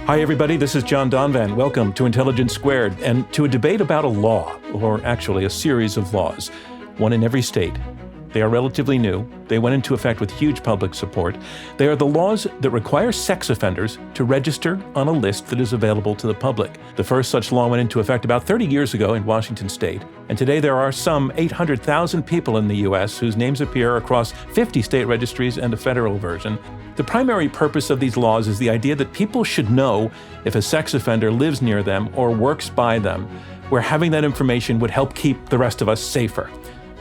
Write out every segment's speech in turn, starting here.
Hi, everybody. This is John Donvan. Welcome to Intelligence Squared and to a debate about a law, or actually a series of laws, one in every state. They are relatively new. They went into effect with huge public support. They are the laws that require sex offenders to register on a list that is available to the public. The first such law went into effect about 30 years ago in Washington state, and today there are some 800,000 people in the U.S. whose names appear across 50 state registries and a federal version. The primary purpose of these laws is the idea that people should know if a sex offender lives near them or works by them, where having that information would help keep the rest of us safer.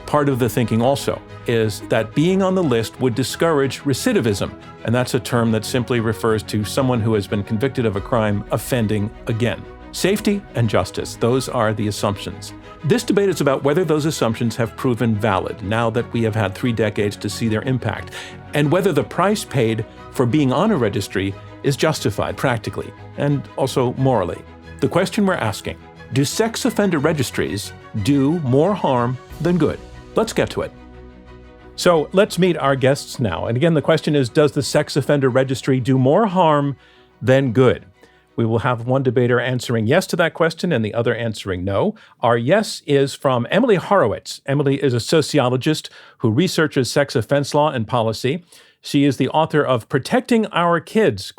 Part of the thinking also is that being on the list would discourage recidivism, and that's a term that simply refers to someone who has been convicted of a crime offending again. Safety and justice, those are the assumptions. This debate is about whether those assumptions have proven valid now that we have had 3 decades to see their impact, and whether the price paid for being on a registry is justified practically and also morally. The question we're asking, do sex offender registries do more harm than good? Let's get to it. So let's meet our guests now. And again, the question is, does the sex offender registry do more harm than good? We will have one debater answering yes to that question and the other answering no. Our yes is from Emily Horowitz. Emily is a sociologist who researches sex offense law and policy. She is the author of Protecting Our Kids, ?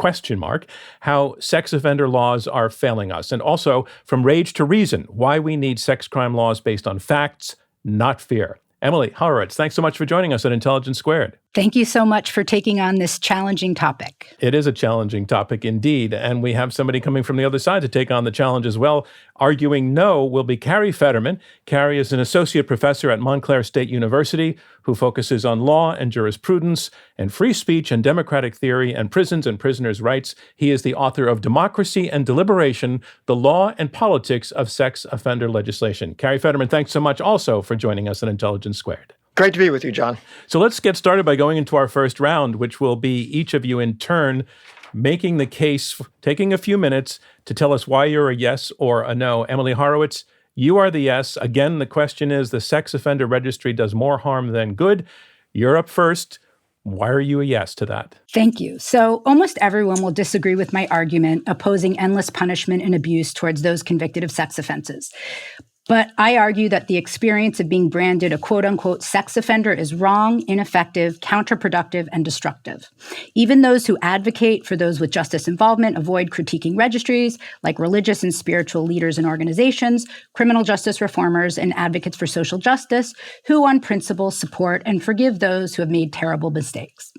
How Sex Offender Laws Are Failing Us, and also From Rage to Reason, Why We Need Sex Crime Laws Based on Facts, Not Fear. Emily Horowitz, thanks so much for joining us on Intelligence Squared. Thank you so much for taking on this challenging topic. It is a challenging topic indeed, and we have somebody coming from the other side to take on the challenge as well. Arguing no will be Carrie Fetterman. Carrie is an associate professor at Montclair State University who focuses on law and jurisprudence and free speech and democratic theory and prisons and prisoners' rights. He is the author of Democracy and Deliberation, The Law and Politics of Sex Offender Legislation. Carrie Fetterman, thanks so much also for joining us on Intelligence Squared. Great to be with you, John. So let's get started by going into our first round, which will be each of you in turn making the case, taking a few minutes to tell us why you're a yes or a no. Emily Horowitz, you are the yes. Again, the question is, the sex offender registry does more harm than good. You're up first. Why are you a yes to that? Thank you. So almost everyone will disagree with my argument opposing endless punishment and abuse towards those convicted of sex offenses. But I argue that the experience of being branded a quote-unquote sex offender is wrong, ineffective, counterproductive, and destructive. Even those who advocate for those with justice involvement avoid critiquing registries, like religious and spiritual leaders and organizations, criminal justice reformers, and advocates for social justice, who on principle support and forgive those who have made terrible mistakes.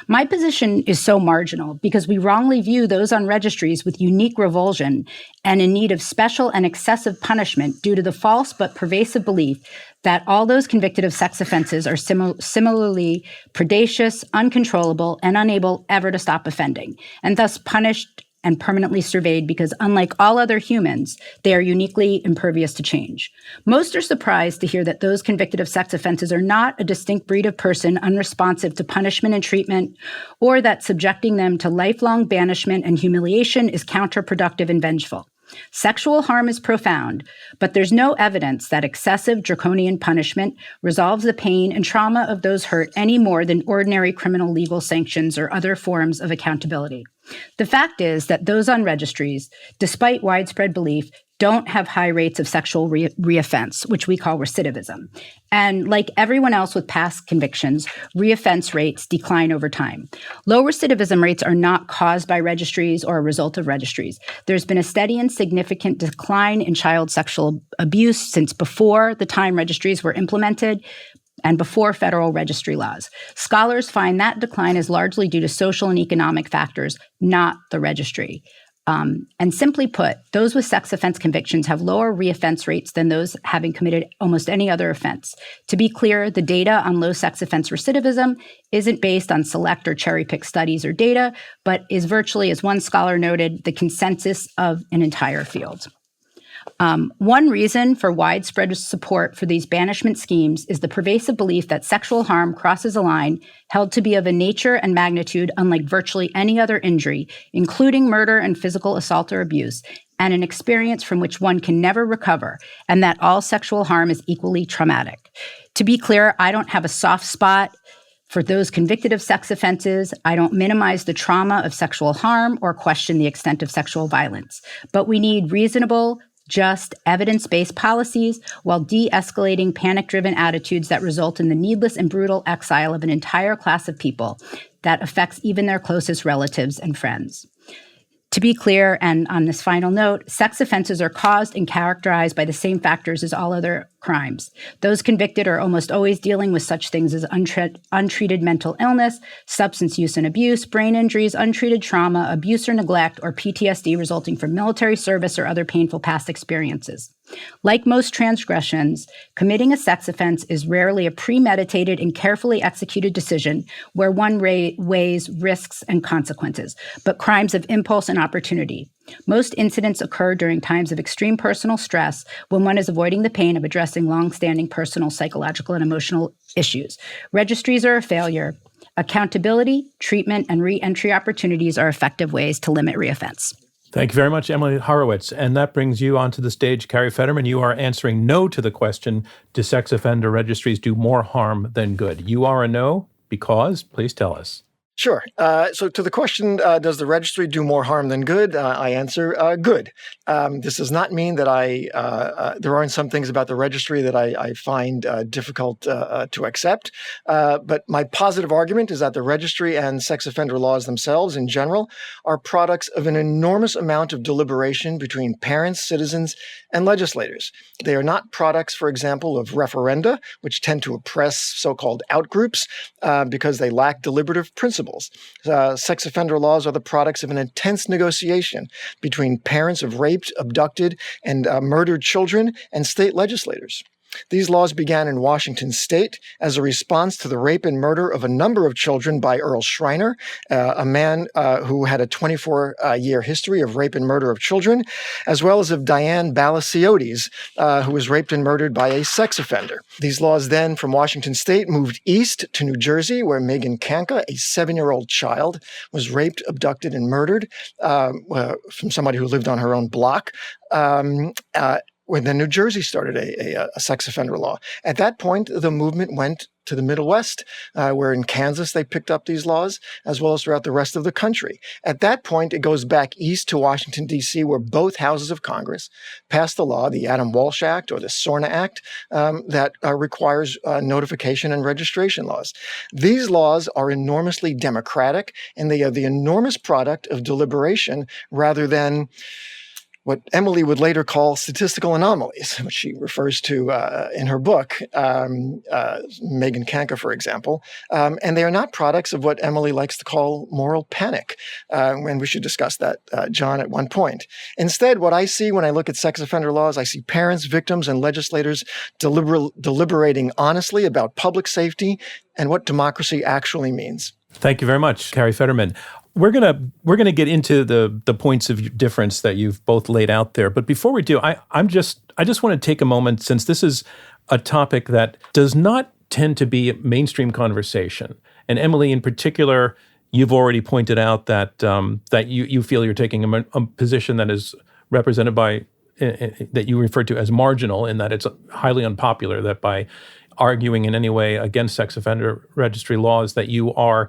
My position is so marginal because we wrongly view those on registries with unique revulsion and in need of special and excessive punishment due to the false but pervasive belief that all those convicted of sex offenses are similarly predacious, uncontrollable, and unable ever to stop offending, and thus punished and permanently surveyed because, unlike all other humans, they are uniquely impervious to change. Most are surprised to hear that those convicted of sex offenses are not a distinct breed of person unresponsive to punishment and treatment, or that subjecting them to lifelong banishment and humiliation is counterproductive and vengeful. Sexual harm is profound, but there's no evidence that excessive draconian punishment resolves the pain and trauma of those hurt any more than ordinary criminal legal sanctions or other forms of accountability. The fact is that those on registries, despite widespread belief, don't have high rates of sexual reoffense, which we call recidivism. And like everyone else with past convictions, reoffense rates decline over time. Low recidivism rates are not caused by registries or a result of registries. There's been a steady and significant decline in child sexual abuse since before the time registries were implemented and before federal registry laws. Scholars find that decline is largely due to social and economic factors, not the registry. And simply put, those with sex offense convictions have lower reoffense rates than those having committed almost any other offense. To be clear, the data on low sex offense recidivism isn't based on select or cherry-picked studies or data, but is virtually, as one scholar noted, the consensus of an entire field. One reason for widespread support for these banishment schemes is the pervasive belief that sexual harm crosses a line held to be of a nature and magnitude unlike virtually any other injury, including murder and physical assault or abuse, and an experience from which one can never recover, and that all sexual harm is equally traumatic. To be clear, I don't have a soft spot For those convicted of sex offenses, I don't minimize the trauma of sexual harm or question the extent of sexual violence. But we need reasonable, just, evidence-based policies while de-escalating panic-driven attitudes that result in the needless and brutal exile of an entire class of people that affects even their closest relatives and friends. To be clear, and on this final note, sex offenses are caused and characterized by the same factors as all other crimes. Those convicted are almost always dealing with such things as untreated mental illness, substance use and abuse, brain injuries, untreated trauma, abuse or neglect, or PTSD resulting from military service or other painful past experiences. Like most transgressions, committing a sex offense is rarely a premeditated and carefully executed decision where one weighs risks and consequences, but crimes of impulse and opportunity. Most incidents occur during times of extreme personal stress when one is avoiding the pain of addressing long-standing personal, psychological, and emotional issues. Registries are a failure. Accountability, treatment, and re-entry opportunities are effective ways to limit reoffense. Thank you very much, Emily Horowitz. And that brings you onto the stage, Carrie Fetterman. You are answering no to the question, do sex offender registries do more harm than good? You are a no because? Please tell us. Sure. So to the question, does the registry do more harm than good? I answer good. This does not mean that there aren't some things about the registry that I find difficult to accept. But my positive argument is that the registry and sex offender laws themselves in general are products of an enormous amount of deliberation between parents, citizens, and legislators. They are not products, for example, of referenda, which tend to oppress so-called outgroups because they lack deliberative principles. Sex offender laws are the products of an intense negotiation between parents of raped, abducted, and murdered children and state legislators. These laws began in Washington state as a response to the rape and murder of a number of children by Earl Schreiner, a man who had a 24-year history of rape and murder of children, as well as of Diane Balasiotes, who was raped and murdered by a sex offender. These laws then from Washington state moved east to New Jersey, where Megan Kanka, a 7-year-old child, was raped, abducted, and murdered from somebody who lived on her own block. When then New Jersey started a sex offender law. At that point, the movement went to the Middle West, where in Kansas they picked up these laws, as well as throughout the rest of the country. At that point, it goes back east to Washington, D.C., where both houses of Congress passed the law, the Adam Walsh Act or the SORNA Act, that requires notification and registration laws. These laws are enormously democratic, and they are the enormous product of deliberation rather than what Emily would later call statistical anomalies, which she refers to in her book, Megan Kanka, for example. And they are not products of what Emily likes to call moral panic. And we should discuss that, John, at one point. Instead, what I see when I look at sex offender laws, I see parents, victims, and legislators deliberating honestly about public safety and what democracy actually means. Thank you very much, Carrie Fetterman. We're gonna get into the points of difference that you've both laid out there. But before we do, I just want to take a moment, since this is a topic that does not tend to be a mainstream conversation. And Emily, in particular, you've already pointed out that that you feel you're taking a position that is represented by that you refer to as marginal, in that it's highly unpopular. That by arguing in any way against sex offender registry laws, that you are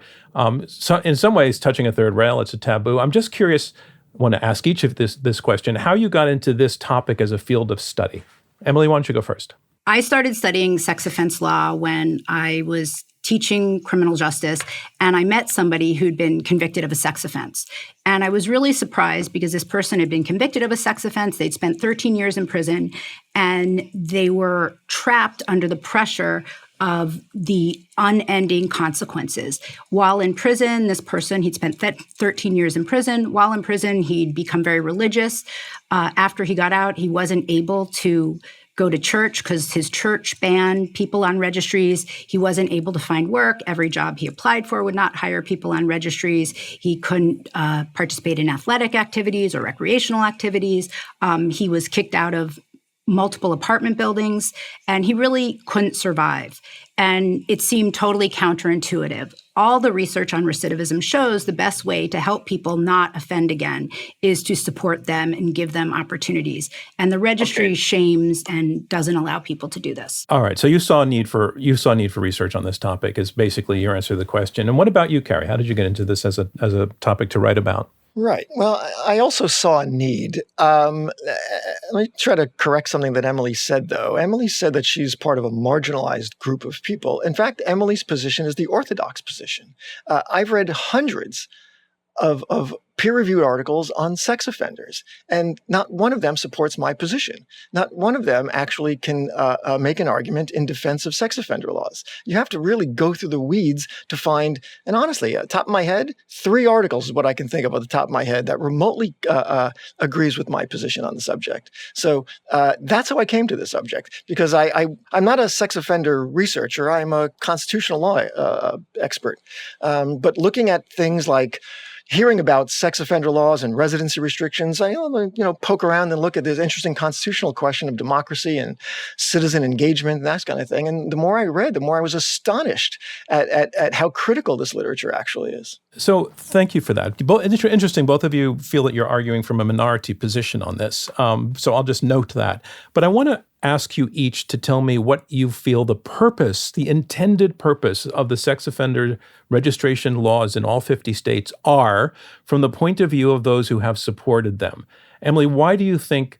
in some ways touching a third rail. It's a taboo. I'm just curious, I want to ask each of this question, how you got into this topic as a field of study. Emily, why don't you go first? I started studying sex offense law when I was teaching criminal justice, and I met somebody who'd been convicted of a sex offense. And I was really surprised because this person had been convicted of a sex offense. They'd spent 13 years in prison, and they were trapped under the pressure of the unending consequences. While in prison, this person, he'd spent 13 years in prison. While in prison, he'd become very religious. After he got out, he wasn't able to go to church because his church banned people on registries. He wasn't able to find work. Every job he applied for would not hire people on registries. He couldn't participate in athletic activities or recreational activities. He was kicked out of multiple apartment buildings, and he really couldn't survive. And it seemed totally counterintuitive. all the research on recidivism shows the best way to help people not offend again is to support them and give them opportunities. And the registry shames and doesn't allow people to do this. All right. So you saw need for research on this topic is basically your answer to the question. And what about you, Carrie? How did you get into this as a topic to write about? Right. Well, I also saw a need. Let me try to correct something that Emily said, though. Emily said that she's part of a marginalized group of people. In fact, Emily's position is the orthodox position. I've read hundreds of peer-reviewed articles on sex offenders, and not one of them supports my position. Not one of them actually can make an argument in defense of sex offender laws. You have to really go through the weeds to find, and honestly, at the top of my head, 3 articles is what I can think of at the top of my head that remotely agrees with my position on the subject. So that's how I came to the subject, because I'm not a sex offender researcher. I'm a constitutional law expert. But looking at things like hearing about sex offender laws and residency restrictions, I poke around and look at this interesting constitutional question of democracy and citizen engagement and that kind of thing. And the more I read, the more I was astonished at how critical this literature actually is. So thank you for that. Interesting. Both of you feel that you're arguing from a minority position on this. So I'll just note that. But I want to ask you each to tell me what you feel the intended purpose of the sex offender registration laws in all 50 states are from the point of view of those who have supported them. Emily, why do you think,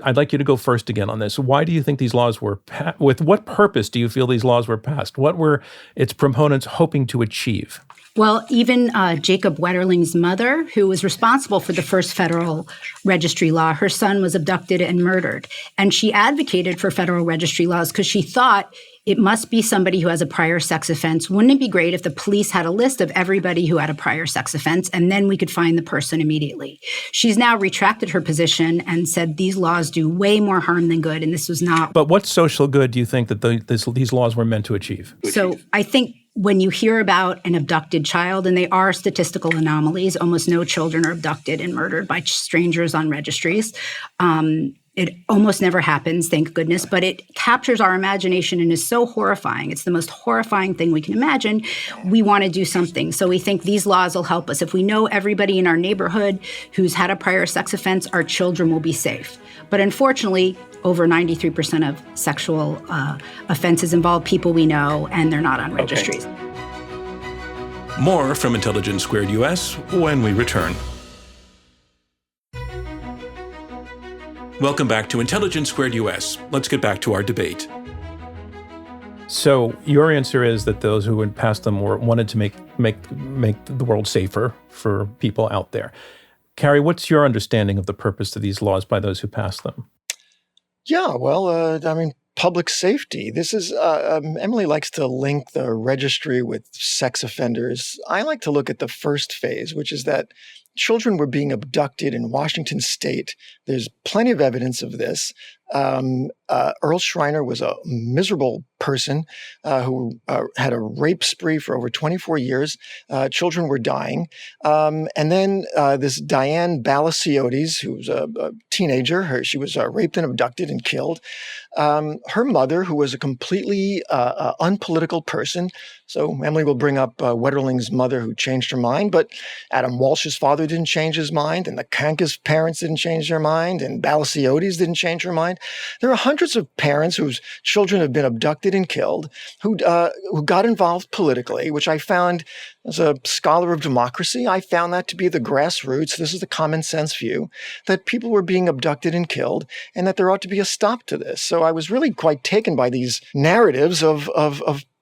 I'd like you to go first again on this. Why do you think these laws were passed? With what purpose do you feel these laws were passed? What were its proponents hoping to achieve? Well, even Jacob Wetterling's mother, who was responsible for the first federal registry law, her son was abducted and murdered. And she advocated for federal registry laws because she thought it must be somebody who has a prior sex offense. Wouldn't it be great if the police had a list of everybody who had a prior sex offense, and then we could find the person immediately? She's now retracted her position and said these laws do way more harm than good, and this was not. But what social good do you think that these laws were meant to achieve? So I think when you hear about an abducted child, and they are statistical anomalies, almost no children are abducted and murdered by strangers on registries. It almost never happens, thank goodness, but it captures our imagination and is so horrifying. It's the most horrifying thing we can imagine. We want to do something. So we think these laws will help us. If we know everybody in our neighborhood who's had a prior sex offense, our children will be safe. But unfortunately, over 93% of sexual offenses involve people we know, and they're not on registries. More from Intelligence Squared US when we return. Welcome back to Intelligence Squared US. Let's get back to our debate. So your answer is that those who had passed them wanted to make the world safer for people out there. Carrie, what's your understanding of the purpose of these laws by those who passed them? Yeah, well, public safety. This is, Emily likes to link the registry with sex offenders. I like to look at the first phase, which is that children were being abducted in Washington state. There's plenty of evidence of this. Earl Schreiner was a miserable person who had a rape spree for over 24 years. Children were dying. And then this Diane Balasiotes, who was a teenager, she was raped and abducted and killed. Her mother, who was a completely unpolitical person. So Emily will bring up Wetterling's mother, who changed her mind, but Adam Walsh's father didn't change his mind, and the Kanka's parents didn't change their mind, and Balasiotes didn't change her mind. There are hundreds of parents whose children have been abducted and killed, who got involved politically, which I found, as a scholar of democracy, I found that to be the grassroots. This is the common sense view, that people were being abducted and killed, and that there ought to be a stop to this. So I was really quite taken by these narratives of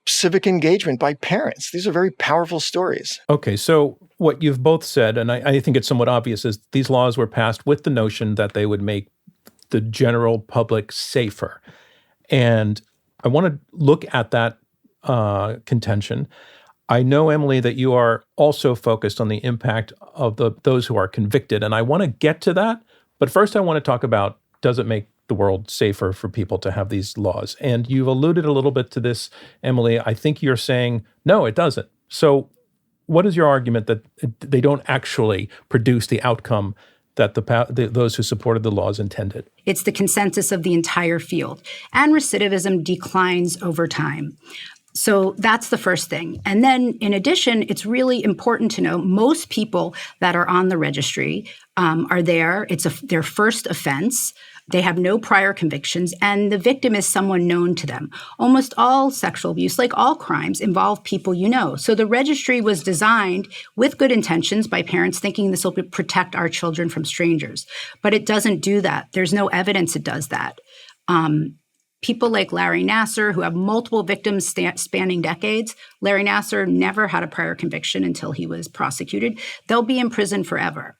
civic engagement by parents. These are very powerful stories. Okay, so what you've both said, and I think it's somewhat obvious, is these laws were passed with the notion that they would make the general public safer. And I want to look at that contention. I know, Emily, that you are also focused on the impact of those who are convicted, and I want to get to that. But first, I want to talk about, does it make the world safer for people to have these laws? And you've alluded a little bit to this, Emily. I think you're saying, no, it doesn't. So what is your argument that they don't actually produce the outcome that those who supported the laws intended? It's the consensus of the entire field. And recidivism declines over time. So that's the first thing. And then in addition, it's really important to know most people that are on the registry are there. It's their first offense. They have no prior convictions, and the victim is someone known to them. Almost all sexual abuse, like all crimes, involve people you know. So the registry was designed with good intentions by parents thinking this will protect our children from strangers. But it doesn't do that. There's no evidence it does that. People like Larry Nassar, who have multiple victims spanning decades, Larry Nassar never had a prior conviction until he was prosecuted. They'll be in prison forever.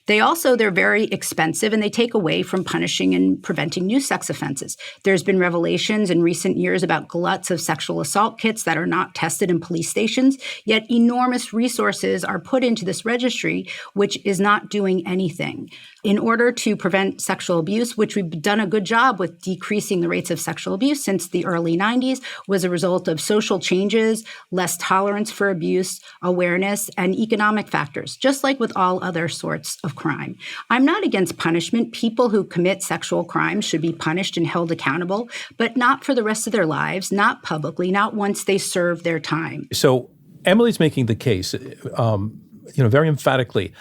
They're very expensive, and they take away from punishing and preventing new sex offenses. There's been revelations in recent years about gluts of sexual assault kits that are not tested in police stations, yet enormous resources are put into this registry, which is not doing anything. In order to prevent sexual abuse, which we've done a good job with decreasing the rates of sexual abuse since the early 90s, was a result of social changes, less tolerance for abuse, awareness, and economic factors, just like with all other sorts of crime. I'm not against punishment. People who commit sexual crimes should be punished and held accountable, but not for the rest of their lives, not publicly, not once they serve their time. So Emily's making the case, very emphatically,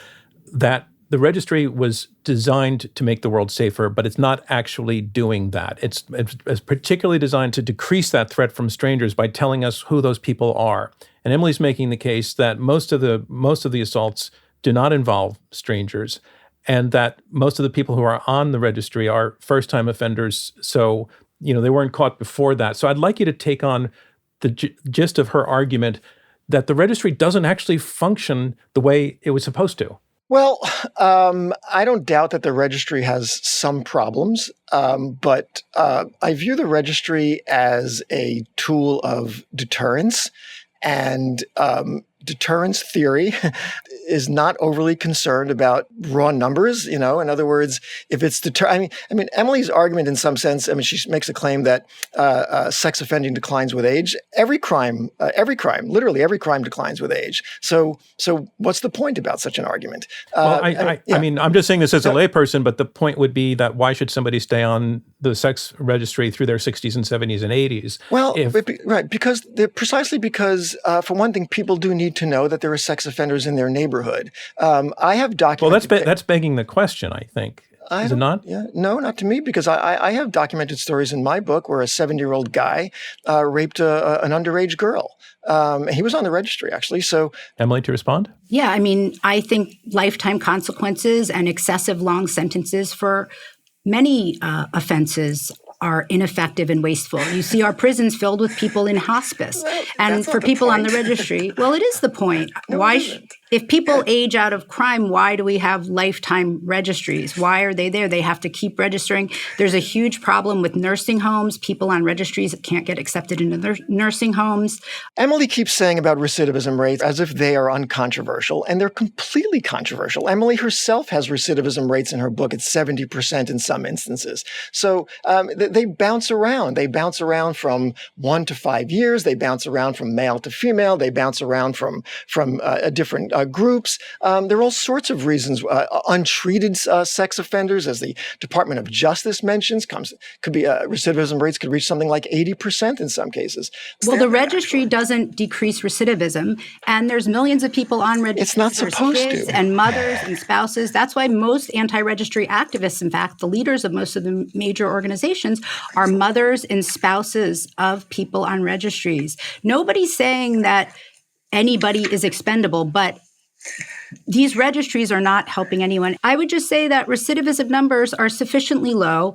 that the registry was designed to make the world safer, but it's not actually doing that. It's particularly designed to decrease that threat from strangers by telling us who those people are. And Emily's making the case that most of the assaults do not involve strangers, and that most of the people who are on the registry are first-time offenders. So, they weren't caught before that. So I'd like you to take on the gist of her argument that the registry doesn't actually function the way it was supposed to. Well, I don't doubt that the registry has some problems, but I view the registry as a tool of deterrence, and deterrence theory is not overly concerned about raw numbers. In other words, if it's I mean, Emily's argument in some sense, she makes a claim that sex offending declines with age. Literally every crime declines with age. So what's the point about such an argument? I'm just saying this as a layperson, but the point would be that why should somebody stay on the sex registry through their 60s and 70s and 80s? Well, precisely because, for one thing, people do need to know that there are sex offenders in their neighborhood. I have documented... Well, that's begging the question, I think. Is it not? Yeah, no, not to me, because I have documented stories in my book where a 70-year-old guy raped an underage girl. He was on the registry, actually. So, Emily, to respond? Yeah, I think lifetime consequences and excessive long sentences for many offenses are ineffective and wasteful. You see our prisons filled with people in hospice. And for people on the registry, well, it is the point. If people age out of crime, why do we have lifetime registries? Why are they there? They have to keep registering. There's a huge problem with nursing homes. People on registries can't get accepted into nursing homes. Emily keeps saying about recidivism rates as if they are uncontroversial, and they're completely controversial. Emily herself has recidivism rates in her book at 70% in some instances. So they bounce around. They bounce around from 1 to 5 years. They bounce around from male to female. They bounce around from different groups. There are all sorts of reasons. Untreated sex offenders, as the Department of Justice mentions, could be recidivism rates could reach something like 80% in some cases. Well, the registry doesn't decrease recidivism, and there's millions of people on registries. It's not supposed kids to. And mothers and spouses. That's why most anti-registry activists, in fact, the leaders of most of the major organizations, are mothers and spouses of people on registries. Nobody's saying that anybody is expendable, but these registries are not helping anyone. I would just say that recidivism numbers are sufficiently low.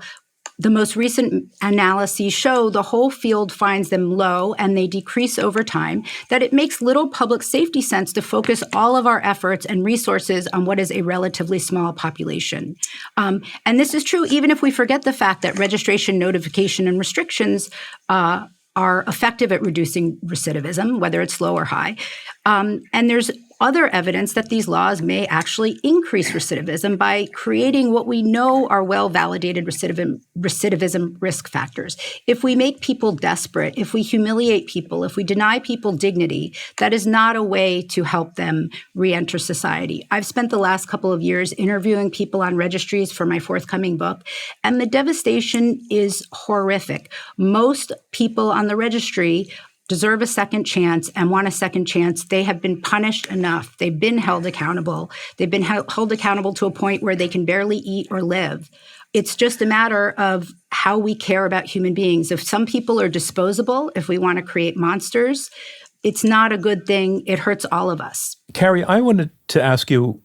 The most recent analyses show the whole field finds them low and they decrease over time, that it makes little public safety sense to focus all of our efforts and resources on what is a relatively small population. And this is true even if we forget the fact that registration, notification, and restrictions are effective at reducing recidivism, whether it's low or high. And there's other evidence that these laws may actually increase recidivism by creating what we know are well-validated recidivism risk factors. If we make people desperate, if we humiliate people, if we deny people dignity, that is not a way to help them re-enter society. I've spent the last couple of years interviewing people on registries for my forthcoming book, and the devastation is horrific. Most people on the registry deserve a second chance and want a second chance. They have been punished enough. They've been held accountable. They've been held accountable to a point where they can barely eat or live. It's just a matter of how we care about human beings. If some people are disposable, if we want to create monsters, it's not a good thing. It hurts all of us. Carrie, I wanted to ask you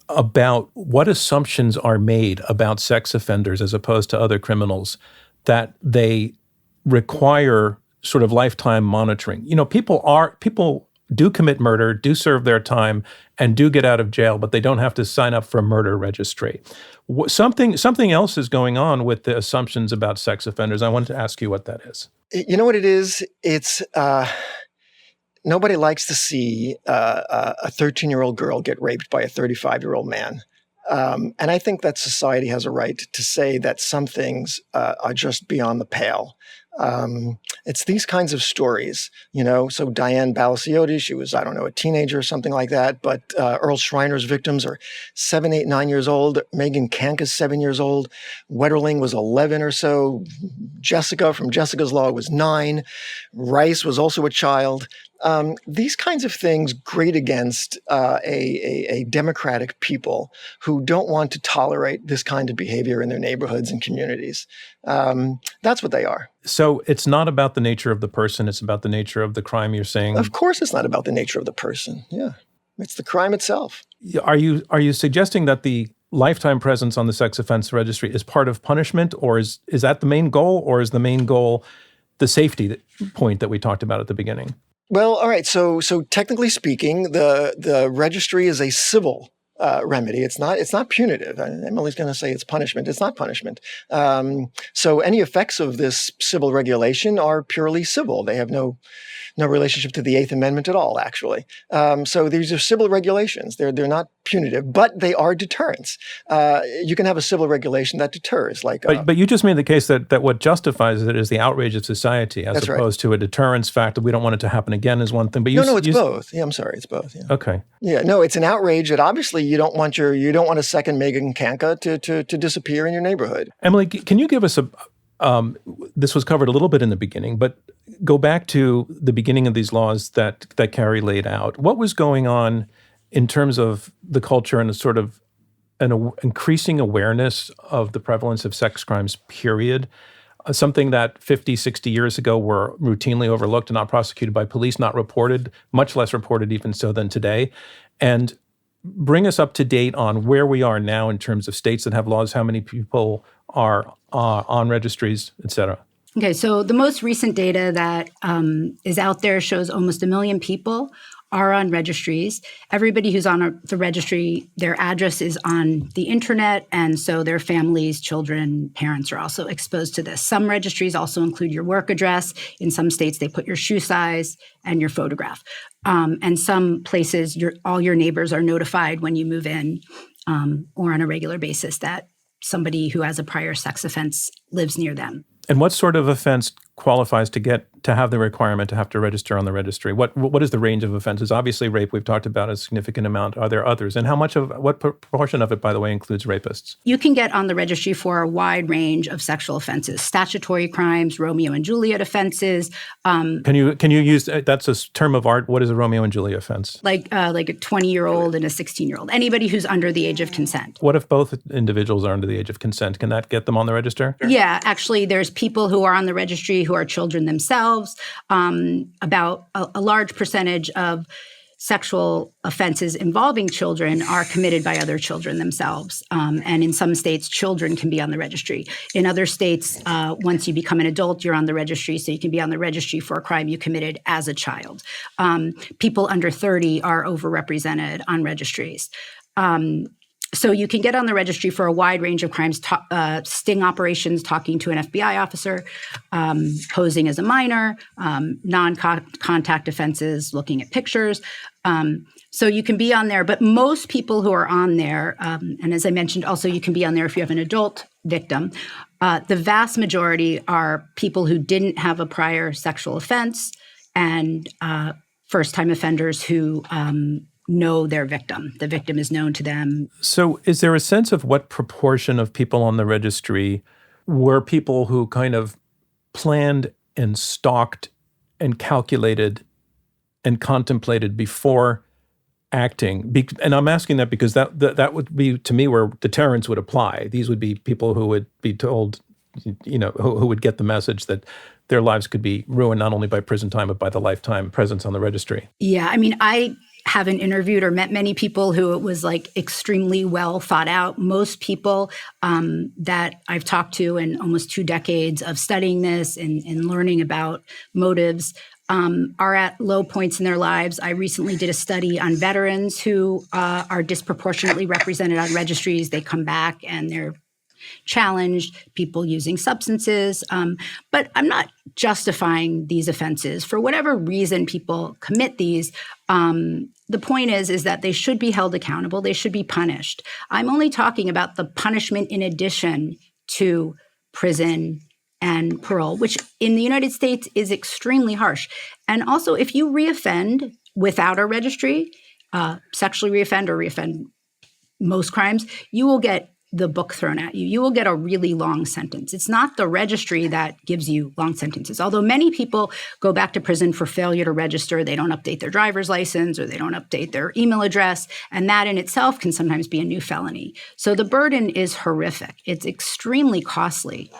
about what assumptions are made about sex offenders as opposed to other criminals, that they require sort of lifetime monitoring. You know, people do commit murder, do serve their time, and do get out of jail, but they don't have to sign up for a murder registry. Something else is going on with the assumptions about sex offenders. I wanted to ask you what that is. You know what it is? It's nobody likes to see a 13-year-old girl get raped by a 35-year-old man. And I think that society has a right to say that some things are just beyond the pale. It's these kinds of stories, you know. So Diane Balasiotti, she was, I don't know, a teenager or something like that. But Earl Schreiner's victims are 7, 8, 9 years old. Megan Kanka's 7 years old. Wetterling was 11 or so. Jessica from Jessica's Law was 9. Rice was also a child. These kinds of things grate against a democratic people who don't want to tolerate this kind of behavior in their neighborhoods and communities. That's what they are. So it's not about the nature of the person, it's about the nature of the crime, you're saying? Of course it's not about the nature of the person. Yeah. It's the crime itself. Are you suggesting that the lifetime presence on the sex offense registry is part of punishment, or is that the main goal, or is the main goal the safety point that we talked about at the beginning? Well, all right. So technically speaking, the registry is a civil remedy. It's not punitive. Emily's going to say it's punishment. It's not punishment. So any effects of this civil regulation are purely civil. They have no relationship to the Eighth Amendment at all, actually. So these are civil regulations. They're not punitive, but they are deterrents. You can have a civil regulation that deters. But you just made the case that what justifies it is the outrage of society, as opposed to a deterrence fact that we don't want it to happen again is one thing. But it's both. Yeah, I'm sorry, it's both. Yeah. Okay. Yeah, no, it's an outrage that obviously you don't want a second Megan Kanka to disappear in your neighborhood. Emily, can you give us this was covered a little bit in the beginning, but go back to the beginning of these laws that Carrie laid out. What was going on in terms of the culture and a sort of an increasing awareness of the prevalence of sex crimes, period? Something that 50, 60 years ago were routinely overlooked and not prosecuted by police, not reported, much less reported even so than today. And bring us up to date on where we are now in terms of states that have laws, how many people are on registries, et cetera. Okay, so the most recent data that is out there shows almost 1 million people are on registries. Everybody who's on the registry, their address is on the internet, and so their families, children, parents are also exposed to this. Some registries also include your work address. In some states, they put your shoe size and your photograph. And some places, all your neighbors are notified when you move in or on a regular basis that somebody who has a prior sex offense lives near them. And what sort of offense qualifies to have the requirement to have to register on the registry? What is the range of offenses? Obviously, rape we've talked about a significant amount. Are there others? And what proportion of it, by the way, includes rapists? You can get on the registry for a wide range of sexual offenses: statutory crimes, Romeo and Juliet offenses. Can you use that's a term of art? What is a Romeo and Juliet offense? Like a 20-year-old and a 16-year-old. Anybody who's under the age of consent. What if both individuals are under the age of consent? Can that get them on the register? Yeah, actually, there's people who are on the registry who are children themselves. About a large percentage of sexual offenses involving children are committed by other children themselves. And in some states, children can be on the registry. In other states, once you become an adult, you're on the registry. So you can be on the registry for a crime you committed as a child. People under 30 are overrepresented on registries. So you can get on the registry for a wide range of crimes, sting operations, talking to an FBI officer, posing as a minor, non-contact offenses, looking at pictures. So you can be on there, but most people who are on there, and as I mentioned, also you can be on there if you have an adult victim. The vast majority are people who didn't have a prior sexual offense and first-time offenders who know their victim. The victim is known to them. So is there a sense of what proportion of people on the registry were people who kind of planned and stalked and calculated and contemplated before acting? And I'm asking that because that would be, to me, where deterrence would apply. These would be people who would be told, who would get the message that their lives could be ruined not only by prison time, but by the lifetime presence on the registry. Yeah, I mean, I haven't interviewed or met many people who it was like extremely well thought out. Most people that I've talked to in almost 2 decades of studying this and learning about motives are at low points in their lives. I recently did a study on veterans who are disproportionately represented on registries. They come back and they're challenged, people using substances. But I'm not justifying these offenses. For whatever reason people commit these, the point is that they should be held accountable. They should be punished. I'm only talking about the punishment in addition to prison and parole, which in the United States is extremely harsh. And also, if you reoffend without a registry, sexually reoffend or reoffend most crimes, you will get the book thrown at you. You will get a really long sentence. It's not the registry that gives you long sentences. Although many people go back to prison for failure to register, they don't update their driver's license or they don't update their email address. And that in itself can sometimes be a new felony. So the burden is horrific. It's extremely costly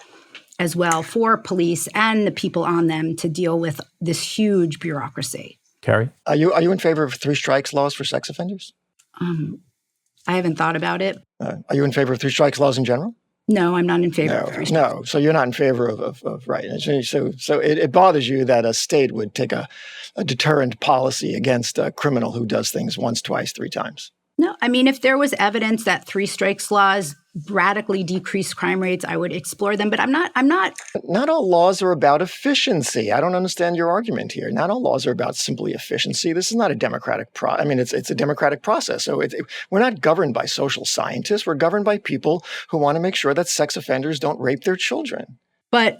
as well for police and the people on them to deal with this huge bureaucracy. Carrie? Are you in favor of 3 strikes laws for sex offenders? I haven't thought about it. Are you in favor of 3 strikes laws in general? No, I'm not in favor of 3 strikes. No, so you're not in favor of right. So it bothers you that a state would take a deterrent policy against a criminal who does things once, twice, 3 times. No, I mean, if there was evidence that 3 strikes laws radically decrease crime rates, I would explore them. But I'm not. Not all laws are about efficiency. I don't understand your argument here. Not all laws are about simply efficiency. This is not a democratic it's a democratic process. So we're not governed by social scientists. We're governed by people who want to make sure that sex offenders don't rape their children. But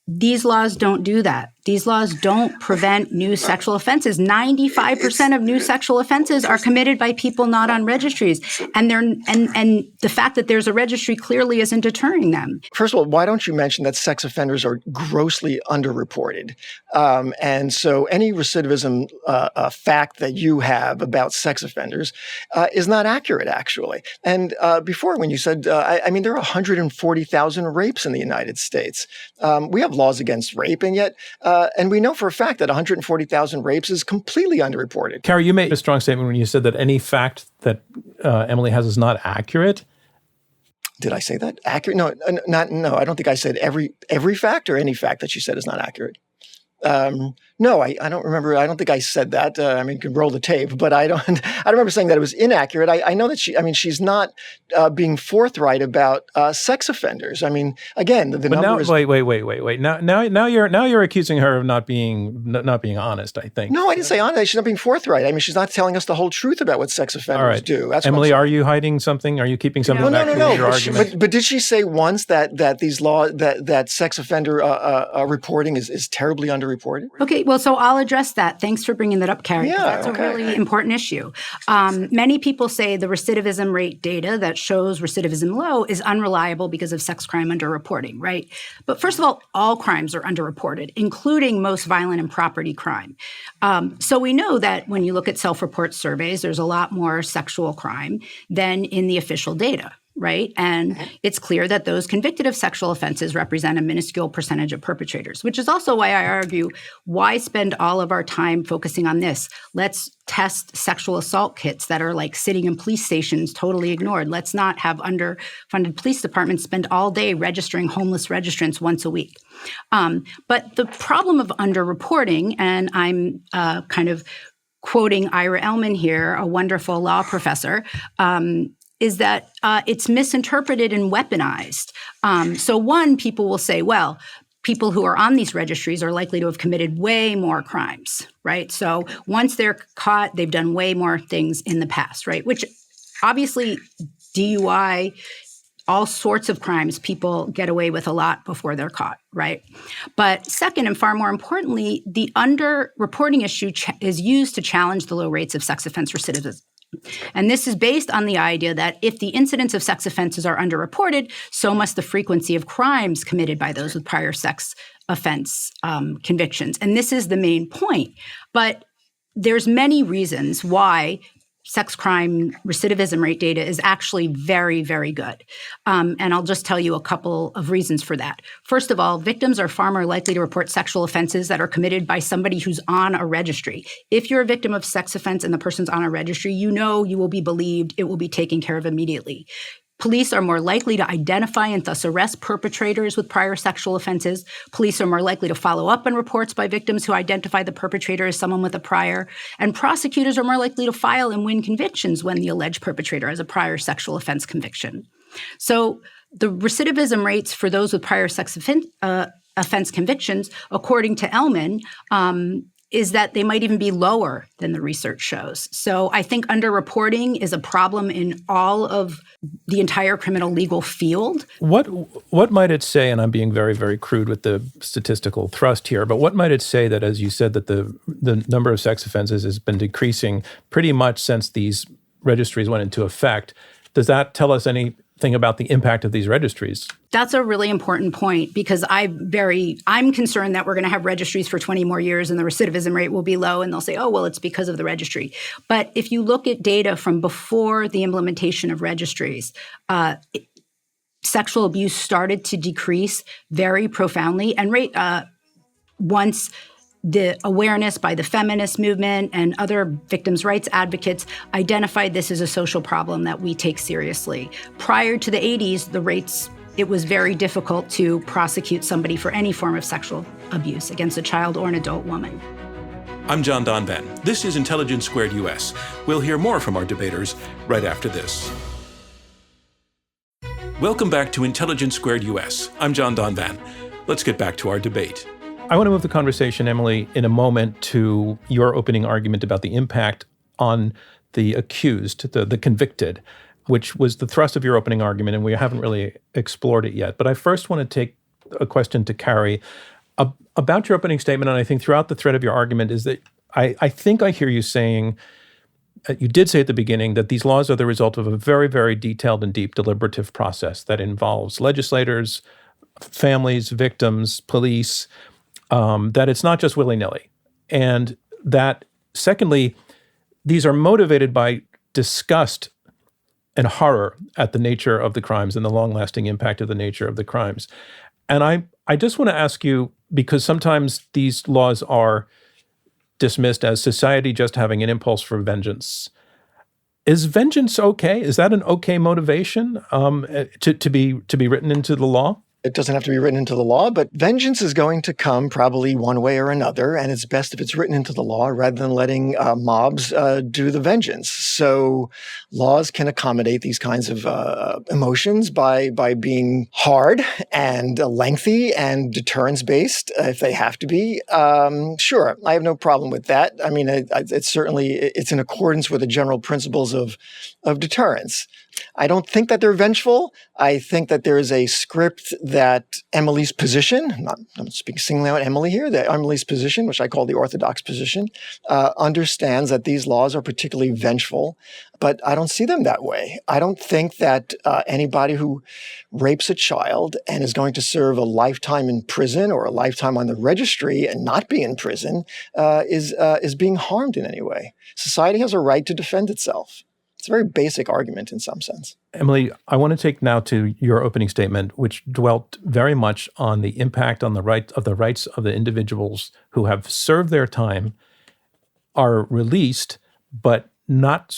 these laws don't do that. These laws don't prevent new sexual offenses. 95% of new sexual offenses are committed by people not on registries. And the fact that there's a registry clearly isn't deterring them. First of all, why don't you mention that sex offenders are grossly underreported? And so any recidivism fact that you have about sex offenders is not accurate, actually. And before, when you said, there are 140,000 rapes in the United States. We have laws against rape, and yet and we know for a fact that 140,000 rapes is completely underreported. Carrie, you made a strong statement when you said that any fact that Emily has is not accurate. Did I say that? Accurate? No, I don't think I said every fact or any fact that she said is not accurate. No, I don't remember. I don't think I said that. You can roll the tape, but I don't remember saying that it was inaccurate. I know that she's not being forthright about sex offenders. Again, the number now, is. Wait. Now you're accusing her of not being honest, I think. No, I didn't say honest. She's not being forthright. She's not telling us the whole truth about what sex offenders do. That's Emily, are you hiding something? Are you keeping something back from your argument? But did she say once that these laws that sex offender reporting is terribly underreported? Okay. Well, so I'll address that. Thanks for bringing that up, Carrie. That's a really important issue. Many people say the recidivism rate data that shows recidivism low is unreliable because of sex crime underreporting, right? But first of all crimes are underreported, including most violent and property crime. So we know that when you look at self-report surveys, there's a lot more sexual crime than in the official data. Right. And it's clear that those convicted of sexual offenses represent a minuscule percentage of perpetrators, which is also why I argue, why spend all of our time focusing on this? Let's test sexual assault kits that are like sitting in police stations totally ignored. Let's not have underfunded police departments spend all day registering homeless registrants once a week. But the problem of underreporting, and I'm kind of quoting Ira Ellman here, a wonderful law professor, is that it's misinterpreted and weaponized. So one, people will say, well, people who are on these registries are likely to have committed way more crimes, right? So once they're caught, they've done way more things in the past, right? Which obviously DUI, all sorts of crimes, people get away with a lot before they're caught, right? But second, and far more importantly, the underreporting issue is used to challenge the low rates of sex offense recidivism. And this is based on the idea that if the incidence of sex offenses are underreported, so must the frequency of crimes committed by those with prior sex offense convictions. And this is the main point. But there's many reasons why sex crime recidivism rate data is actually very, very good. And I'll just tell you a couple of reasons for that. First of all, victims are far more likely to report sexual offenses that are committed by somebody who's on a registry. If you're a victim of sex offense and the person's on a registry, you know you will be believed, it will be taken care of immediately. Police are more likely to identify and thus arrest perpetrators with prior sexual offenses. Police are more likely to follow up on reports by victims who identify the perpetrator as someone with a prior. And prosecutors are more likely to file and win convictions when the alleged perpetrator has a prior sexual offense conviction. So the recidivism rates for those with prior sex offense convictions, according to Ellman, is that they might even be lower than the research shows. So I think underreporting is a problem in all of the entire criminal legal field. What might it say, and I'm being very, very crude with the statistical thrust here, but what might it say that, as you said, that the number of sex offenses has been decreasing pretty much since these registries went into effect? Does that tell us anything about the impact of these registries? That's a really important point because I'm concerned that we're going to have registries for 20 more years and the recidivism rate will be low and they'll say, oh, well, it's because of the registry. But if you look at data from before the implementation of registries, sexual abuse started to decrease very profoundly and once the awareness by the feminist movement and other victims' rights advocates identified this as a social problem that we take seriously. Prior to the 80s, it was very difficult to prosecute somebody for any form of sexual abuse against a child or an adult woman. I'm John Donvan. This is Intelligence Squared US. We'll hear more from our debaters right after this. Welcome back to Intelligence Squared US. I'm John Donvan. Let's get back to our debate. I want to move the conversation, Emily, in a moment to your opening argument about the impact on the accused, the convicted, which was the thrust of your opening argument, and we haven't really explored it yet. But I first want to take a question to Carrie about your opening statement, and I think throughout the thread of your argument is that I think I hear you saying, you did say at the beginning that these laws are the result of a very, very detailed and deep deliberative process that involves legislators, families, victims, police, that it's not just willy-nilly. And that, secondly, these are motivated by disgust and horror at the nature of the crimes and the long-lasting impact of the nature of the crimes. And I just want to ask you, because sometimes these laws are dismissed as society just having an impulse for vengeance. Is vengeance okay? Is that an okay motivation to be written into the law? It doesn't have to be written into the law, but vengeance is going to come probably one way or another, and it's best if it's written into the law rather than letting mobs do the vengeance. So laws can accommodate these kinds of emotions by being hard and lengthy and deterrence-based if they have to be. Sure, I have no problem with that. I mean, it's in accordance with the general principles of deterrence. I don't think that they're vengeful. I think that there is a script that Emily's position, I'm speaking singly out Emily here, that Emily's position, which I call the orthodox position, understands that these laws are particularly vengeful, but I don't see them that way. I don't think that anybody who rapes a child and is going to serve a lifetime in prison or a lifetime on the registry and not be in prison is being harmed in any way. Society has a right to defend itself. It's a very basic argument in some sense. Emily, I want to take now to your opening statement, which dwelt very much on the impact on the rights of the individuals who have served their time, are released, but not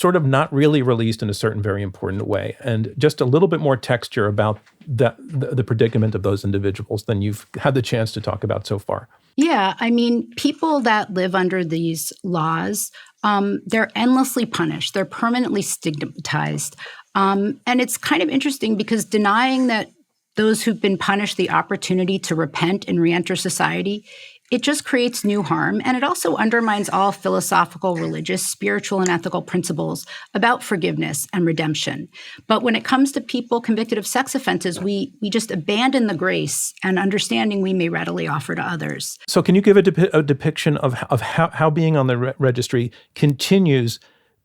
really released in a certain very important way. And just a little bit more texture about the predicament of those individuals than you've had the chance to talk about so far. Yeah, I mean, people that live under these laws, they're endlessly punished. They're permanently stigmatized. And it's kind of interesting because denying that those who've been punished the opportunity to repent and reenter society, it just creates new harm. And it also undermines all philosophical, religious, spiritual, and ethical principles about forgiveness and redemption. But when it comes to people convicted of sex offenses, we just abandon the grace and understanding we may readily offer to others. So can you give a depiction of how being on the registry continues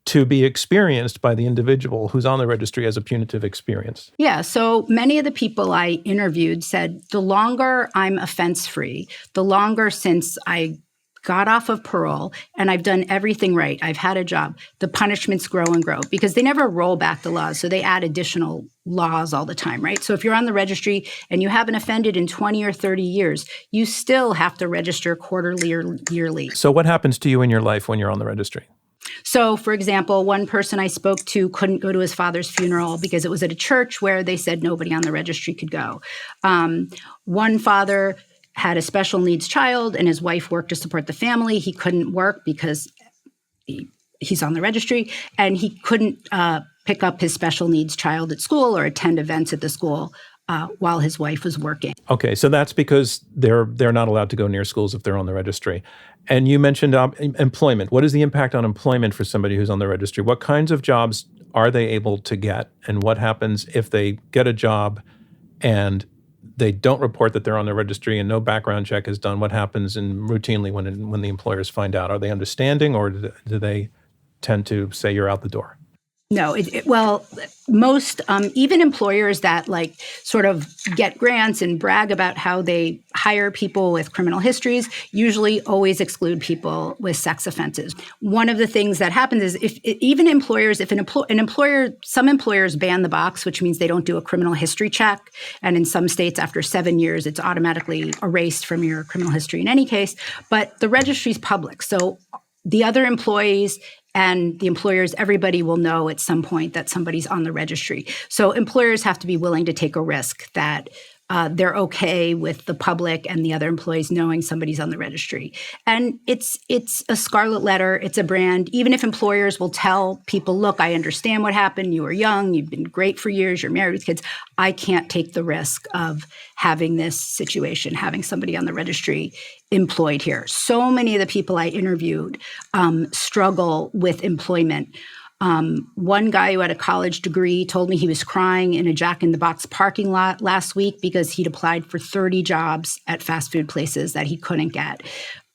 to be experienced by the individual who's on the registry as a punitive experience? Yeah, so many of the people I interviewed said the longer I'm offense-free, the longer since I got off of parole and I've done everything right, I've had a job, the punishments grow and grow because they never roll back the laws. So they add additional laws all the time, right? So if you're on the registry and you haven't offended in 20 or 30 years, you still have to register quarterly or yearly. So what happens to you in your life when you're on the registry? So, for example, one person I spoke to couldn't go to his father's funeral because it was at a church where they said nobody on the registry could go. One father had a special needs child and his wife worked to support the family. He couldn't work because he's on the registry, and he couldn't pick up his special needs child at school or attend events at the school while his wife was working. Okay, so that's because they're not allowed to go near schools if they're on the registry. And you mentioned employment. What is the impact on employment for somebody who's on the registry? What kinds of jobs are they able to get? And what happens if they get a job and they don't report that they're on the registry and no background check is done? What happens routinely when the employers find out? Are they understanding, or do they tend to say you're out the door? No, most, even employers that sort of get grants and brag about how they hire people with criminal histories usually always exclude people with sex offenses. One of the things that happens is some employers ban the box, which means they don't do a criminal history check. And in some states, after 7 years, it's automatically erased from your criminal history in any case. But the registry is public. So the other employees and the employers, everybody will know at some point that somebody's on the registry. So employers have to be willing to take a risk that they're okay with the public and the other employees knowing somebody's on the registry. And it's a scarlet letter. It's a brand. Even if employers will tell people, look, I understand what happened. You were young. You've been great for years. You're married with kids. I can't take the risk of having this situation, having somebody on the registry employed here. So many of the people I interviewed struggle with employment. One guy who had a college degree told me he was crying in a Jack in the Box parking lot last week because he'd applied for 30 jobs at fast food places that he couldn't get.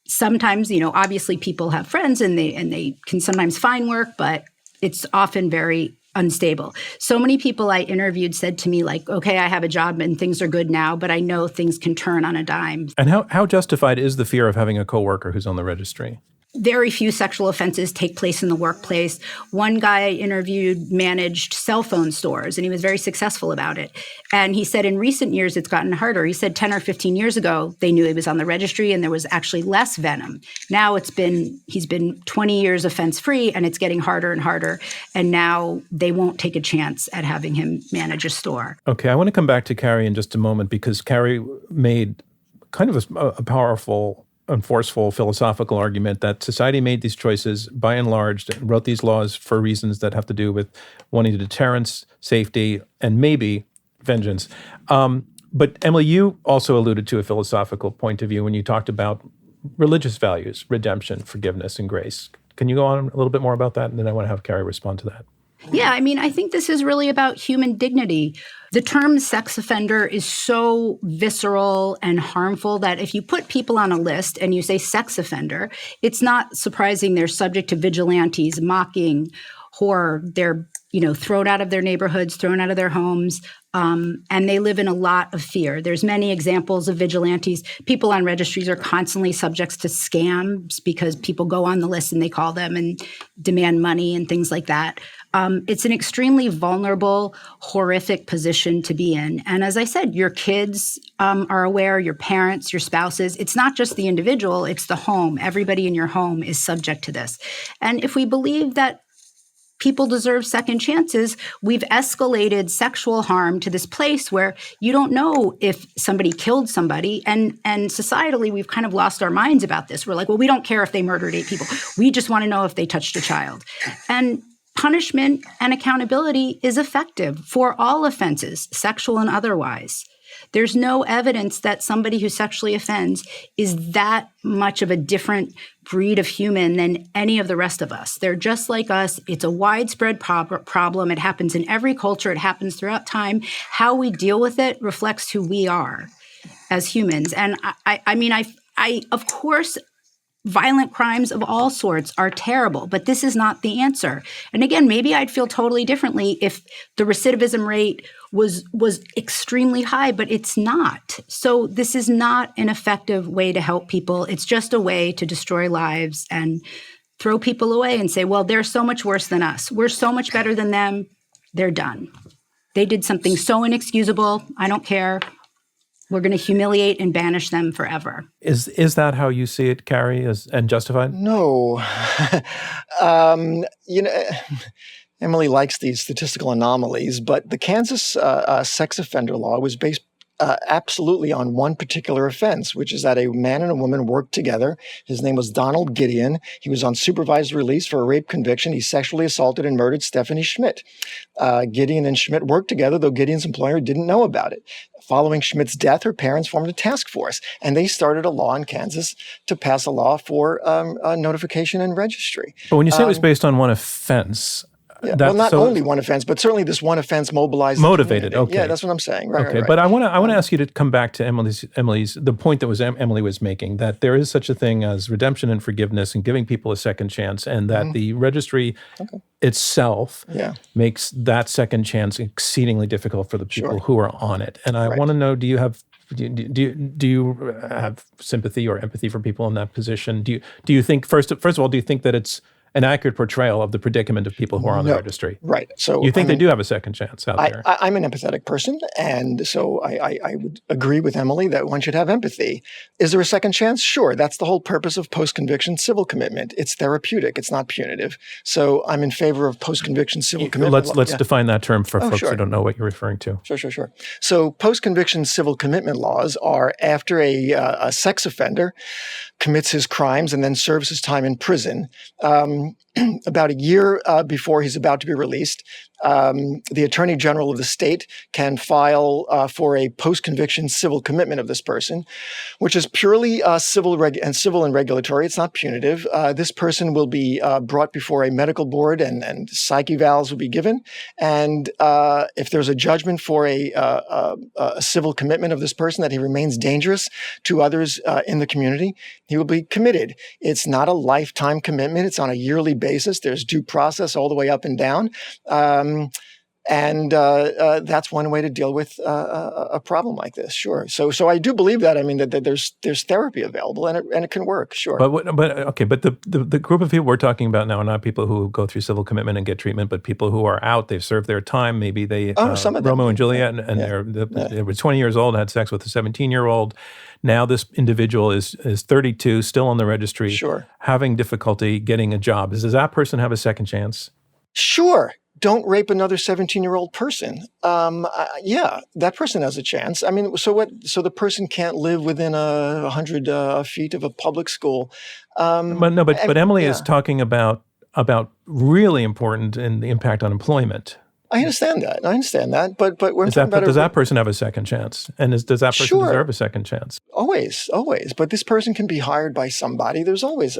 Sometimes, obviously people have friends and they can sometimes find work, but it's often very unstable. So many people I interviewed said to me okay, I have a job and things are good now, but I know things can turn on a dime. And how justified is the fear of having a coworker who's on the registry? Very few sexual offenses take place in the workplace. One guy I interviewed managed cell phone stores, and he was very successful about it. And he said in recent years, it's gotten harder. He said 10 or 15 years ago, they knew he was on the registry and there was actually less venom. Now he's been 20 years offense-free, and it's getting harder and harder. And now they won't take a chance at having him manage a store. Okay, I want to come back to Carrie in just a moment, because Carrie made kind of a powerful and forceful philosophical argument that society made these choices by and large, and wrote these laws for reasons that have to do with wanting deterrence, safety, and maybe vengeance. But Emily, you also alluded to a philosophical point of view when you talked about religious values, redemption, forgiveness, and grace. Can you go on a little bit more about that? And then I want to have Carrie respond to that. Yeah, I think this is really about human dignity. The term sex offender is so visceral and harmful that if you put people on a list and you say sex offender, it's not surprising they're subject to vigilantes, mocking, horror. They're, thrown out of their neighborhoods, thrown out of their homes, and they live in a lot of fear. There's many examples of vigilantes. People on registries are constantly subjects to scams because people go on the list and they call them and demand money and things like that. It's an extremely vulnerable, horrific position to be in. And as I said, your kids are aware, your parents, your spouses. It's not just the individual, it's the home. Everybody in your home is subject to this. And if we believe that people deserve second chances, we've escalated sexual harm to this place where you don't know if somebody killed somebody. And societally, we've kind of lost our minds about this. We're like, well, we don't care if they murdered 8 people. We just want to know if they touched a child. And punishment and accountability is effective for all offenses, sexual and otherwise. There's no evidence that somebody who sexually offends is that much of a different breed of human than any of the rest of us. They're just like us. It's a widespread problem. It happens in every culture. It happens throughout time. How we deal with it reflects who we are as humans. And I of course, violent crimes of all sorts are terrible, but this is not the answer. And again, maybe I'd feel totally differently if the recidivism rate was extremely high, but it's not. So this is not an effective way to help people. It's just a way to destroy lives and throw people away and say, well, they're so much worse than us. We're so much better than them. They're done. They did something so inexcusable. I don't care. We're going to humiliate and banish them forever. Is that how you see it, Carrie, and justified? No. Emily likes these statistical anomalies, but the Kansas sex offender law was based absolutely on one particular offense, which is that a man and a woman worked together. His name was Donald Gideon. He was on supervised release for a rape conviction. He sexually assaulted and murdered Stephanie Schmidt. Gideon and Schmidt worked together, though Gideon's employer didn't know about it. Following Schmidt's death, her parents formed a task force, and they started a law in Kansas to pass a law for notification and registry. But when you say it was based on one offense, not only one offense, but certainly this one offense motivated. Okay, yeah, that's what I'm saying. Right. But I want to ask you to come back to Emily's the point that Emily was making, that there is such a thing as redemption and forgiveness and giving people a second chance, and that the registry itself makes that second chance exceedingly difficult for the people who are on it. And I want to know: do you have sympathy or empathy for people in that position? Do you think first of all, do you think that it's an accurate portrayal of the predicament of people who are on the registry? Right. So you think they do have a second chance out there? I'm an empathetic person, and so I would agree with Emily that one should have empathy. Is there a second chance? Sure. That's the whole purpose of post-conviction civil commitment. It's therapeutic. It's not punitive. So I'm in favor of post-conviction civil commitment. Let's define that term for folks who don't know what you're referring to. Sure. So post-conviction civil commitment laws are after a sex offender commits his crimes and then serves his time in prison. About a year before he's about to be released, the Attorney General of the state can file for a post-conviction civil commitment of this person, which is purely civil and regulatory. It's not punitive. This person will be brought before a medical board, and psych evals will be given. And if there's a judgment for a civil commitment of this person that he remains dangerous to others in the community, he will be committed. It's not a lifetime commitment. It's on a yearly basis. There's due process all the way up and down. And that's one way to deal with a problem like this. Sure. So I do believe that. I mean, that there's therapy available, and it can work. Sure. But the group of people we're talking about now are not people who go through civil commitment and get treatment, but people who are out. They've served their time. Maybe they some of them. Romeo and Juliet, and they were 20 years old, had sex with a 17-year-old. Now this individual is 32, still on the registry, having difficulty getting a job. Does that person have a second chance? Sure. Don't rape another 17-year-old person. That person has a chance. I mean, so what? So the person can't live within 100 feet of a public school. But Emily is talking about really important in the impact on employment. I understand that. But we're talking about does that person have a second chance? And does that person deserve a second chance? Always. But this person can be hired by somebody. There's always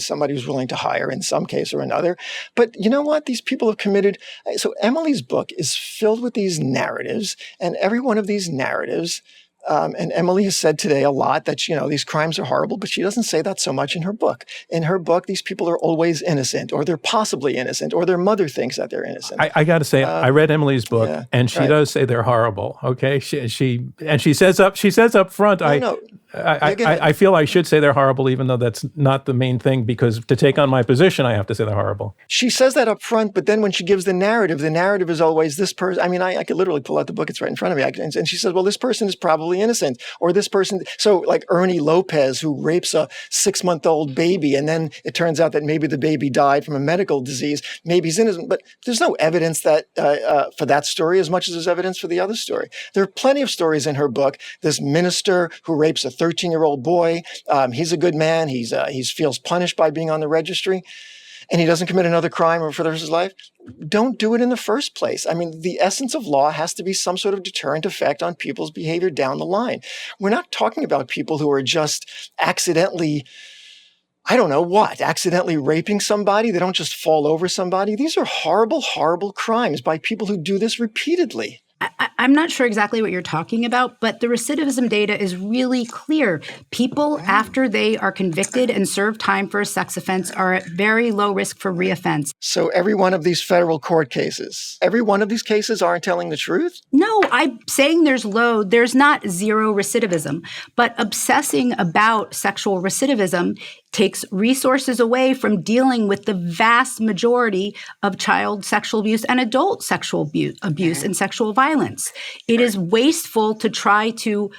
somebody who's willing to hire in some case or another. But you know what? These people have committed. So Emily's book is filled with these narratives, and every one of these narratives. And Emily has said today a lot that, these crimes are horrible, but she doesn't say that so much in her book. In her book, these people are always innocent, or they're possibly innocent, or their mother thinks that they're innocent. I got to say, I read Emily's book, and she does say they're horrible. Okay, she says up front. I feel I should say they're horrible, even though that's not the main thing, because to take on my position, I have to say they're horrible. She says that up front, but then when she gives the narrative is always this person. I mean, I could literally pull out the book; it's right in front of me. And she says, "Well, this person is probably innocent," or this person. So, like Ernie Lopez, who rapes a 6-month-old baby, and then it turns out that maybe the baby died from a medical disease. Maybe he's innocent, but there's no evidence that for that story as much as there's evidence for the other story. There are plenty of stories in her book. This minister who rapes a 13-year-old boy. He's a good man. He feels punished by being on the registry. and he doesn't commit another crime for the rest of his life, don't do it in the first place. I mean, the essence of law has to be some sort of deterrent effect on people's behavior down the line. We're not talking about people who are just accidentally, I don't know what, accidentally raping somebody. They don't just fall over somebody. These are horrible, horrible crimes by people who do this repeatedly. I'm not sure exactly what you're talking about, but the recidivism data is really clear. People, after they are convicted and serve time for a sex offense, are at very low risk for reoffense. So every one of these federal court cases, every one of these cases aren't telling the truth? No, I'm saying there's not zero recidivism, but obsessing about sexual recidivism takes resources away from dealing with the vast majority of child sexual abuse and adult sexual abuse and sexual violence. It is wasteful to try to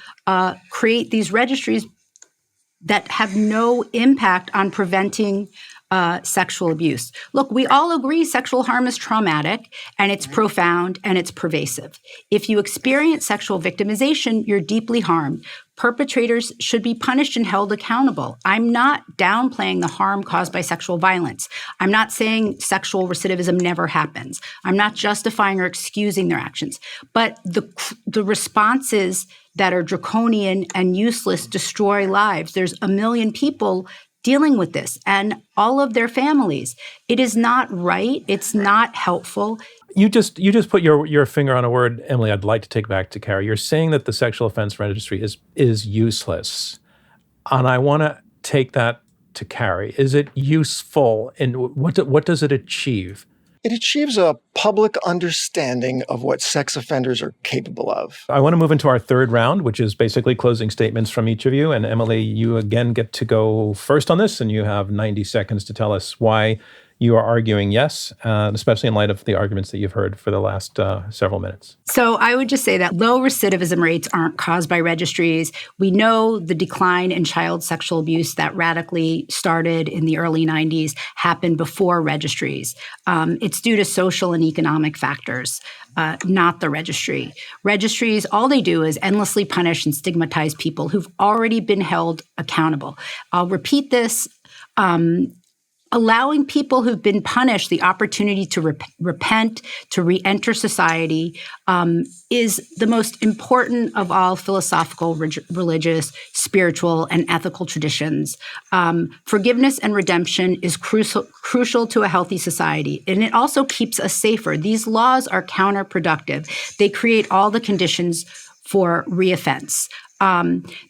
create these registries that have no impact on preventing sexual abuse. Look, we all agree sexual harm is traumatic and it's profound and it's pervasive. If you experience sexual victimization, you're deeply harmed. Perpetrators should be punished and held accountable. I'm not downplaying the harm caused by sexual violence. I'm not saying sexual recidivism never happens. I'm not justifying or excusing their actions. But the responses that are draconian and useless destroy lives. There's 1 million people dealing with this and all of their families. It is not right. It's not helpful. You just put your finger on a word, Emily, I'd like to take back to Carrie. You're saying that the sexual offense registry is useless. And I want to take that to Carrie. Is it useful? And what does it achieve? It achieves a public understanding of what sex offenders are capable of. I want to move into our third round, which is basically closing statements from each of you. And Emily, you again get to go first on this, and you have 90 seconds to tell us why you are arguing yes, especially in light of the arguments that you've heard for the last several minutes. So I would just say that low recidivism rates aren't caused by registries. We know the decline in child sexual abuse that radically started in the early 90s happened before registries. It's due to social and economic factors, not the registry. Registries, all they do is endlessly punish and stigmatize people who've already been held accountable. I'll repeat this. Allowing people who've been punished the opportunity to repent, to re-enter society, is the most important of all philosophical, religious, spiritual, and ethical traditions. Forgiveness and redemption is crucial to a healthy society, and it also keeps us safer. These laws are counterproductive. They create all the conditions for reoffense.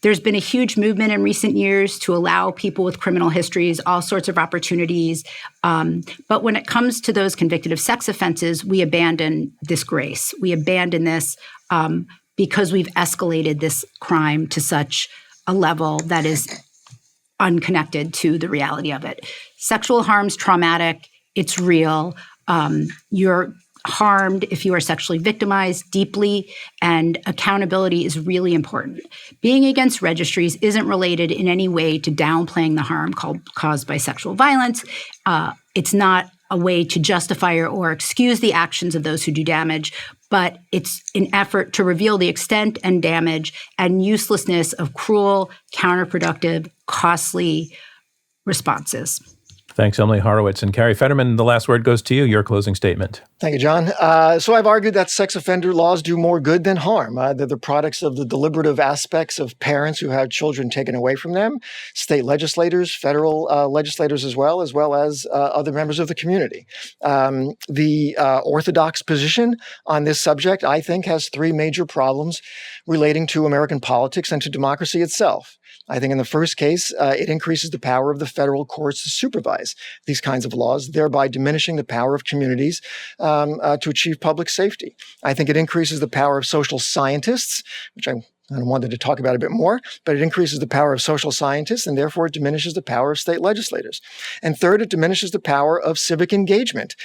There's been a huge movement in recent years to allow people with criminal histories all sorts of opportunities. But when it comes to those convicted of sex offenses, we abandon this grace. We abandon this because we've escalated this crime to such a level that is unconnected to the reality of it. Sexual harm's traumatic. It's real. You're harmed if you are sexually victimized deeply, and accountability is really important. Being against registries isn't related in any way to downplaying the harm caused by sexual violence. It's not a way to justify or excuse the actions of those who do damage, but it's an effort to reveal the extent and damage and uselessness of cruel, counterproductive, costly responses. Thanks, Emily Horowitz. And Carrie Fetterman, the last word goes to you, your closing statement. Thank you, John. So I've argued that sex offender laws do more good than harm. They're the products of the deliberative aspects of parents who have children taken away from them, state legislators, federal legislators as well as other members of the community. The orthodox position on this subject, I think, has three major problems relating to American politics and to democracy itself. I think in the first case, it increases the power of the federal courts to supervise these kinds of laws, thereby diminishing the power of communities to achieve public safety. I think it increases the power of social scientists, which I wanted to talk about a bit more, but it increases the power of social scientists, and therefore it diminishes the power of state legislators. And third, it diminishes the power of civic engagement,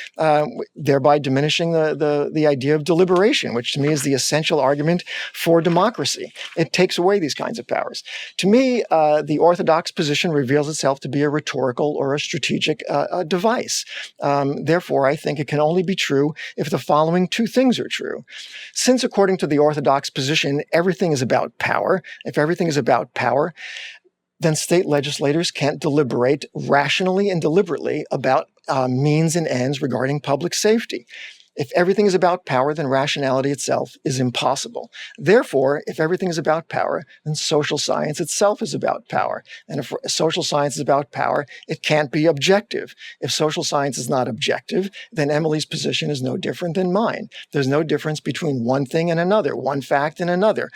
thereby diminishing the idea of deliberation, which to me is the essential argument for democracy. It takes away these kinds of powers. To me, the orthodox position reveals itself to be a rhetorical or a strategic device. Therefore, I think it can only be true if the following two things are true. Since, according to the orthodox position, everything is about power. If everything is about power, then state legislators can't deliberate rationally and deliberately about means and ends regarding public safety. If everything is about power, then rationality itself is impossible. Therefore, if everything is about power, then social science itself is about power. And if social science is about power, it can't be objective. If social science is not objective, then Emily's position is no different than mine. There's no difference between one thing and another, one fact and another.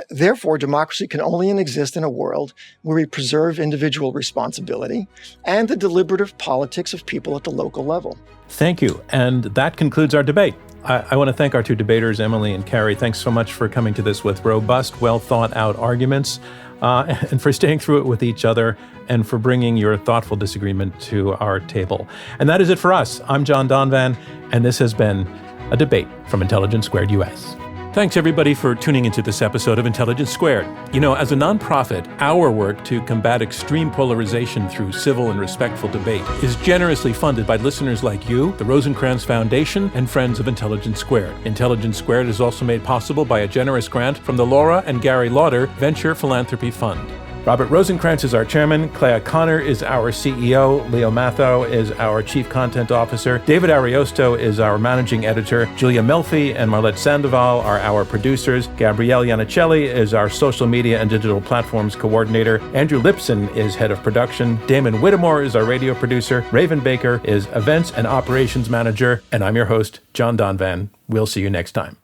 Therefore, democracy can only exist in a world where we preserve individual responsibility and the deliberative politics of people at the local level. Thank you. And that concludes our debate. I want to thank our two debaters, Emily and Carrie. Thanks so much for coming to this with robust, well-thought-out arguments, and for staying through it with each other, and for bringing your thoughtful disagreement to our table. And that is it for us. I'm John Donvan, and this has been a debate from Intelligence Squared US. Thanks, everybody, for tuning into this episode of Intelligence Squared. You know, as a nonprofit, our work to combat extreme polarization through civil and respectful debate is generously funded by listeners like you, the Rosencrantz Foundation, and friends of Intelligence Squared. Intelligence Squared is also made possible by a generous grant from the Laura and Gary Lauder Venture Philanthropy Fund. Robert Rosencrantz is our chairman, Clea Connor is our CEO, Leo Matthau is our chief content officer, David Ariosto is our managing editor, Julia Melfi and Marlette Sandoval are our producers, Gabrielle Iannicelli is our social media and digital platforms coordinator, Andrew Lipson is head of production, Damon Whittemore is our radio producer, Raven Baker is events and operations manager, and I'm your host, John Donvan. We'll see you next time.